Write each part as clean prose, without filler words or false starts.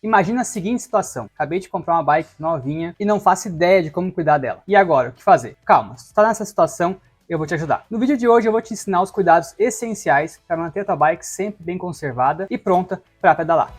Imagina a seguinte situação: acabei de comprar uma bike novinha e não faço ideia de como cuidar dela. E agora, o que fazer? Calma, se tu tá nessa situação, eu vou te ajudar. No vídeo de hoje eu vou te ensinar os cuidados essenciais para manter a tua bike sempre bem conservada e pronta para pedalar.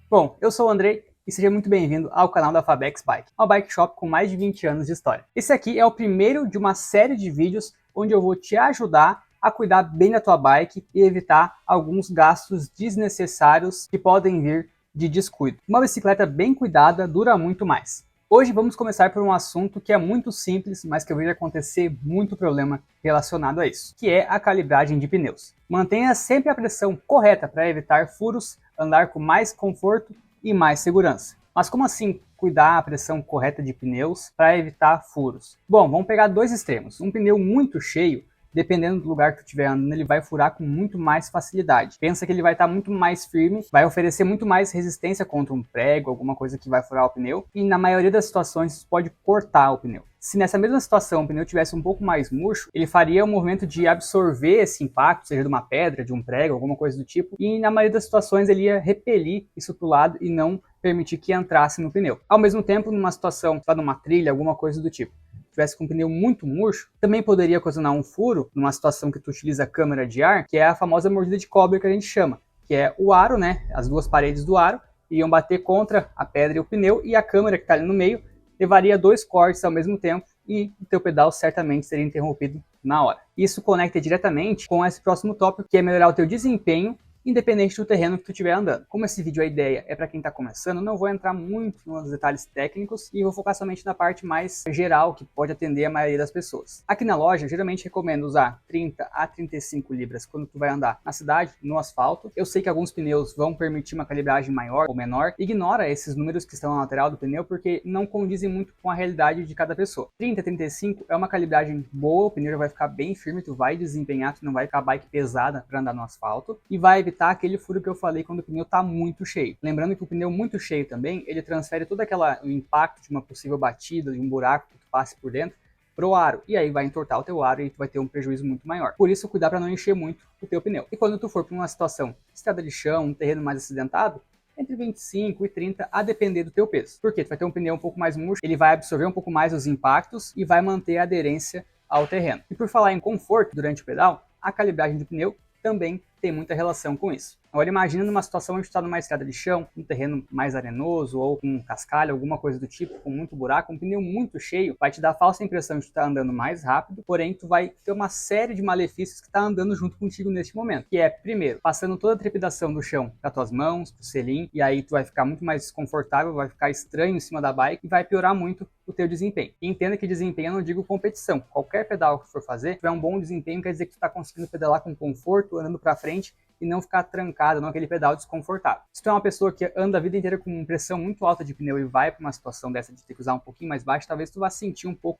Bom, eu sou o Andrei e seja muito bem-vindo ao canal da Fabex Bike, uma bike shop com mais de 20 anos de história. Esse aqui é o primeiro de uma série de vídeos onde eu vou te ajudar a cuidar bem da tua bike e evitar alguns gastos desnecessários que podem vir de descuido. Uma bicicleta bem cuidada dura muito mais. Hoje vamos começar por um assunto que é muito simples, mas que eu vejo acontecer muito problema relacionado a isso, que é a calibragem de pneus. Mantenha sempre a pressão correta para evitar furos, andar com mais conforto e mais segurança. Mas como assim cuidar a pressão correta de pneus para evitar furos? Bom, vamos pegar dois extremos. Um pneu muito cheio, dependendo do lugar que tu estiver andando, ele vai furar com muito mais facilidade. Pensa que ele vai estar muito mais firme, vai oferecer muito mais resistência contra um prego, alguma coisa que vai furar o pneu, e na maioria das situações isso pode cortar o pneu. Se nessa mesma situação o pneu tivesse um pouco mais murcho, ele faria o movimento de absorver esse impacto, seja de uma pedra, de um prego, alguma coisa do tipo, e na maioria das situações ele ia repelir isso para o lado e não permitir que entrasse no pneu. Ao mesmo tempo, numa situação, tá numa trilha, alguma coisa do tipo, tivesse com um pneu muito murcho, também poderia ocasionar um furo numa situação que tu utiliza câmara de ar, que é a famosa mordida de cobre que a gente chama, que é o aro, né, as duas paredes do aro iam bater contra a pedra e o pneu, e a câmara que está ali no meio levaria dois cortes ao mesmo tempo e o teu pedal certamente seria interrompido na hora. Isso conecta diretamente com esse próximo tópico, que é melhorar o teu desempenho independente do terreno que tu estiver andando. Como esse vídeo a ideia é para quem está começando, não vou entrar muito nos detalhes técnicos e vou focar somente na parte mais geral que pode atender a maioria das pessoas. Aqui na loja, geralmente recomendo usar 30 a 35 libras quando tu vai andar na cidade, no asfalto. Eu sei que alguns pneus vão permitir uma calibragem maior ou menor. Ignora esses números que estão na lateral do pneu porque não condizem muito com a realidade de cada pessoa. 30 a 35 é uma calibragem boa, o pneu vai ficar bem firme, tu vai desempenhar, tu não vai ficar bike pesada para andar no asfalto e vai evitar aquele furo que eu falei quando o pneu está muito cheio. Lembrando que o pneu muito cheio também, ele transfere todo o impacto de uma possível batida, de um buraco que tu passe por dentro, pro aro, e aí vai entortar o teu aro e tu vai ter um prejuízo muito maior. Por isso, cuidar para não encher muito o teu pneu. E quando tu for para uma situação, estrada de chão, um terreno mais acidentado, entre 25 e 30, a depender do teu peso. Porque tu vai ter um pneu um pouco mais murcho, ele vai absorver um pouco mais os impactos e vai manter a aderência ao terreno. E por falar em conforto durante o pedal, a calibragem do pneu também tem muita relação com isso. Agora imagina numa situação onde tu está numa estrada de chão, um terreno mais arenoso ou com cascalho, alguma coisa do tipo, com muito buraco, um pneu muito cheio, vai te dar a falsa impressão de que tu está andando mais rápido, porém tu vai ter uma série de malefícios que está andando junto contigo neste momento, que é, primeiro, passando toda a trepidação do chão para tuas mãos, pro selim, e aí tu vai ficar muito mais desconfortável, vai ficar estranho em cima da bike e vai piorar muito o teu desempenho. E entenda que desempenho eu não digo competição. Qualquer pedal que for fazer, se tiver um bom desempenho, quer dizer que tu está conseguindo pedalar com conforto, andando para frente e não ficar trancado naquele pedal desconfortável. Se tu é uma pessoa que anda a vida inteira com pressão muito alta de pneu e vai para uma situação dessa de ter que usar um pouquinho mais baixo, talvez tu vá sentir um pouco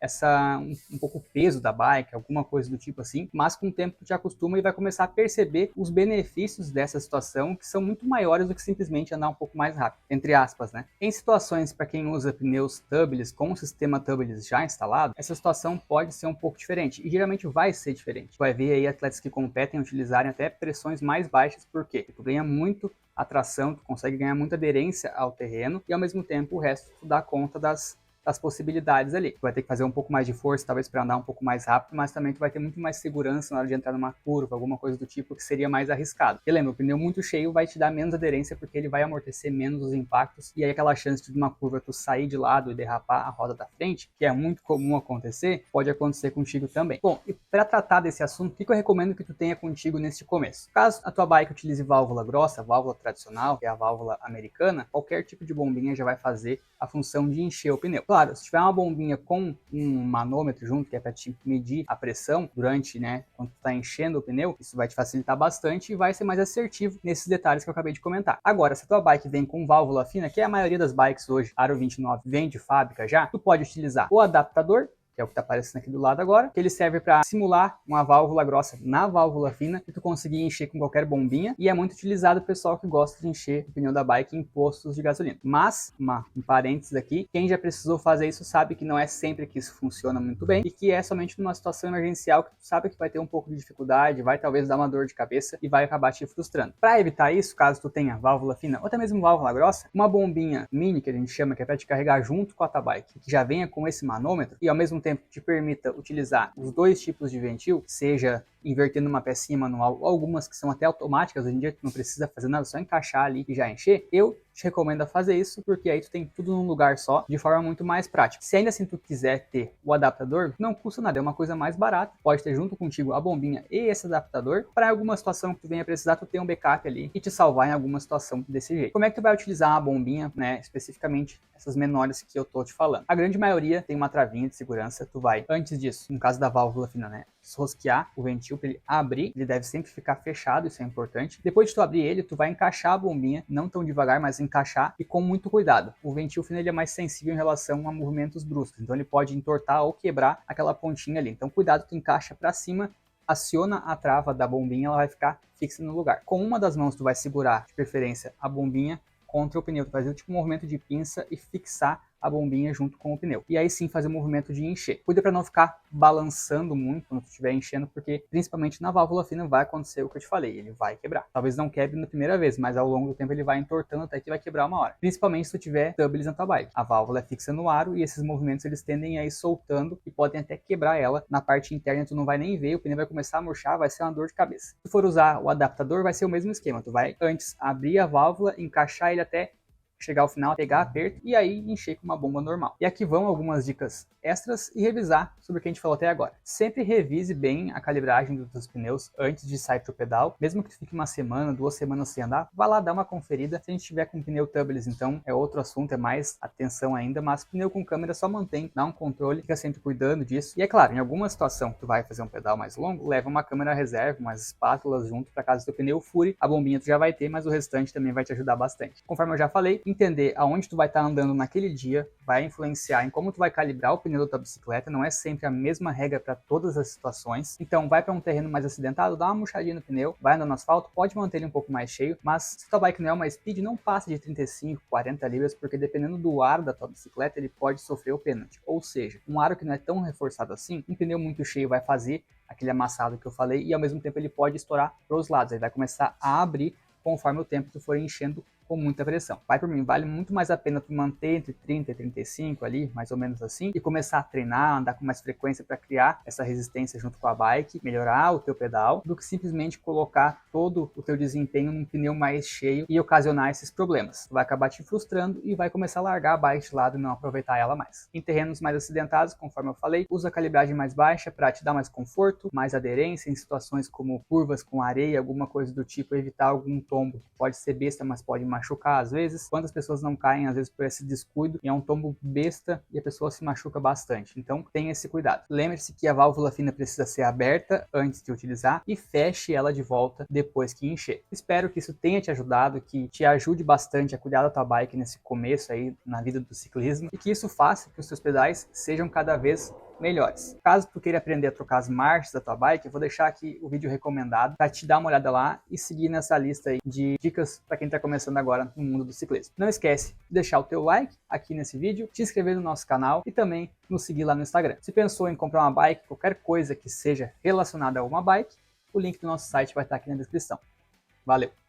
um pouco o peso da bike, alguma coisa do tipo assim, mas com o tempo tu te acostuma e vai começar a perceber os benefícios dessa situação, que são muito maiores do que simplesmente andar um pouco mais rápido, entre aspas, né? Em situações para quem usa pneus tubeless com o sistema tubeless já instalado, essa situação pode ser um pouco diferente e geralmente vai ser diferente. Tu vai ver aí atletas que competem utilizarem até pressões mais baixas, por quê? Tu ganha muito atração, tu consegue ganhar muita aderência ao terreno e ao mesmo tempo o resto tu dá conta das possibilidades ali. Tu vai ter que fazer um pouco mais de força, talvez para andar um pouco mais rápido, mas também tu vai ter muito mais segurança na hora de entrar numa curva, alguma coisa do tipo que seria mais arriscado. E lembra, o pneu muito cheio vai te dar menos aderência porque ele vai amortecer menos os impactos e aí aquela chance de uma curva tu sair de lado e derrapar a roda da frente, que é muito comum acontecer, pode acontecer contigo também. Bom, e para tratar desse assunto, o que eu recomendo que tu tenha contigo neste começo? Caso a tua bike utilize válvula grossa, válvula tradicional, que é a válvula americana, qualquer tipo de bombinha já vai fazer a função de encher o pneu. Claro, se tiver uma bombinha com um manômetro junto, que é para te medir a pressão durante, quando tu está enchendo o pneu, isso vai te facilitar bastante e vai ser mais assertivo nesses detalhes que eu acabei de comentar. Agora, se a tua bike vem com válvula fina, que é a maioria das bikes hoje, Aro 29, vem de fábrica já, tu pode utilizar o adaptador que é o que está aparecendo aqui do lado agora, que ele serve para simular uma válvula grossa na válvula fina e tu conseguir encher com qualquer bombinha, e é muito utilizado o pessoal que gosta de encher o pneu da bike em postos de gasolina. Mas, um parênteses aqui, quem já precisou fazer isso sabe que não é sempre que isso funciona muito bem e que é somente numa situação emergencial que tu sabe que vai ter um pouco de dificuldade, vai talvez dar uma dor de cabeça e vai acabar te frustrando. Para evitar isso, caso tu tenha válvula fina ou até mesmo válvula grossa, uma bombinha mini que a gente chama, que é para te carregar junto com a tua bike, que já venha com esse manômetro e ao mesmo tempo te permita utilizar os dois tipos de ventil, seja invertendo uma pecinha manual ou algumas que são até automáticas, hoje em dia tu não precisa fazer nada, só encaixar ali e já encher, eu te recomendo a fazer isso, porque aí tu tem tudo num lugar só, de forma muito mais prática. Se ainda assim tu quiser ter o adaptador, não custa nada, é uma coisa mais barata, pode ter junto contigo a bombinha e esse adaptador, para alguma situação que tu venha precisar, tu ter um backup ali e te salvar em alguma situação desse jeito. Como é que tu vai utilizar a bombinha, né, especificamente essas menores que eu tô te falando? A grande maioria tem uma travinha de segurança, tu vai, antes disso, no caso da válvula fina, né, rosquear o ventil para ele abrir, ele deve sempre ficar fechado, isso é importante. Depois de tu abrir ele, tu vai encaixar a bombinha, não tão devagar, mas encaixar e com muito cuidado. O ventil fino ele é mais sensível em relação a movimentos bruscos, então ele pode entortar ou quebrar aquela pontinha ali. Então cuidado, tu encaixa para cima, aciona a trava da bombinha, ela vai ficar fixa no lugar. Com uma das mãos tu vai segurar, de preferência, a bombinha contra o pneu, tu vai fazer tipo um movimento de pinça e fixar a bombinha junto com o pneu. E aí sim fazer o movimento de encher. Cuida para não ficar balançando muito quando tu estiver enchendo, porque principalmente na válvula fina vai acontecer o que eu te falei, ele vai quebrar. Talvez não quebre na primeira vez, mas ao longo do tempo ele vai entortando até que vai quebrar uma hora. Principalmente se tu tiver tubeless na tua bike. A válvula é fixa no aro e esses movimentos eles tendem a ir soltando e podem até quebrar ela. Na parte interna tu não vai nem ver, o pneu vai começar a murchar, vai ser uma dor de cabeça. Se for usar o adaptador vai ser o mesmo esquema, tu vai antes abrir a válvula, encaixar ele até chegar ao final, pegar aperto e aí encher com uma bomba normal. E aqui vão algumas dicas extras e revisar sobre o que a gente falou até agora. Sempre revise bem a calibragem dos pneus antes de sair pro pedal, mesmo que tu fique uma semana, 2 semanas sem andar, vá lá dar uma conferida. Se a gente tiver com pneu tubeless, então é outro assunto, é mais atenção ainda, mas pneu com câmera só mantém, dá um controle, fica sempre cuidando disso. E é claro, em alguma situação que tu vai fazer um pedal mais longo, leva uma câmera reserva, umas espátulas junto para caso teu pneu fure, a bombinha tu já vai ter, mas o restante também vai te ajudar bastante. Conforme eu já falei, entender aonde tu vai estar andando naquele dia vai influenciar em como tu vai calibrar o pneu da tua bicicleta, não é sempre a mesma regra para todas as situações. Então vai para um terreno mais acidentado, dá uma murchadinha no pneu, vai andando no asfalto, pode manter ele um pouco mais cheio, mas se tua bike não é uma speed, não passa de 35, 40 libras, porque dependendo do aro da tua bicicleta, ele pode sofrer o pênalti. Ou seja, um aro que não é tão reforçado assim, um pneu muito cheio vai fazer aquele amassado que eu falei e ao mesmo tempo ele pode estourar para os lados, ele vai começar a abrir conforme o tempo que tu for enchendo com muita pressão. Vai por mim, vale muito mais a pena tu manter entre 30 e 35 ali, mais ou menos assim, e começar a treinar, andar com mais frequência para criar essa resistência junto com a bike, melhorar o teu pedal, do que simplesmente colocar todo o teu desempenho num pneu mais cheio e ocasionar esses problemas. Tu vai acabar te frustrando e vai começar a largar a bike de lado e não aproveitar ela mais. Em terrenos mais acidentados, conforme eu falei, usa a calibragem mais baixa para te dar mais conforto, mais aderência em situações como curvas com areia, alguma coisa do tipo, evitar algum tombo. Pode ser besta, mas pode machucar às vezes. Quantas pessoas não caem às vezes por esse descuido e é um tombo besta e a pessoa se machuca bastante. Então tenha esse cuidado. Lembre-se que a válvula fina precisa ser aberta antes de utilizar e feche ela de volta depois que encher. Espero que isso tenha te ajudado, que te ajude bastante a cuidar da tua bike nesse começo aí na vida do ciclismo e que isso faça que os seus pedais sejam cada vez melhores. Caso tu queira aprender a trocar as marchas da tua bike, eu vou deixar aqui o vídeo recomendado para te dar uma olhada lá e seguir nessa lista aí de dicas para quem está começando agora no mundo do ciclismo. Não esquece de deixar o teu like aqui nesse vídeo, te inscrever no nosso canal e também nos seguir lá no Instagram. Se pensou em comprar uma bike, qualquer coisa que seja relacionada a uma bike, o link do nosso site vai estar aqui na descrição. Valeu!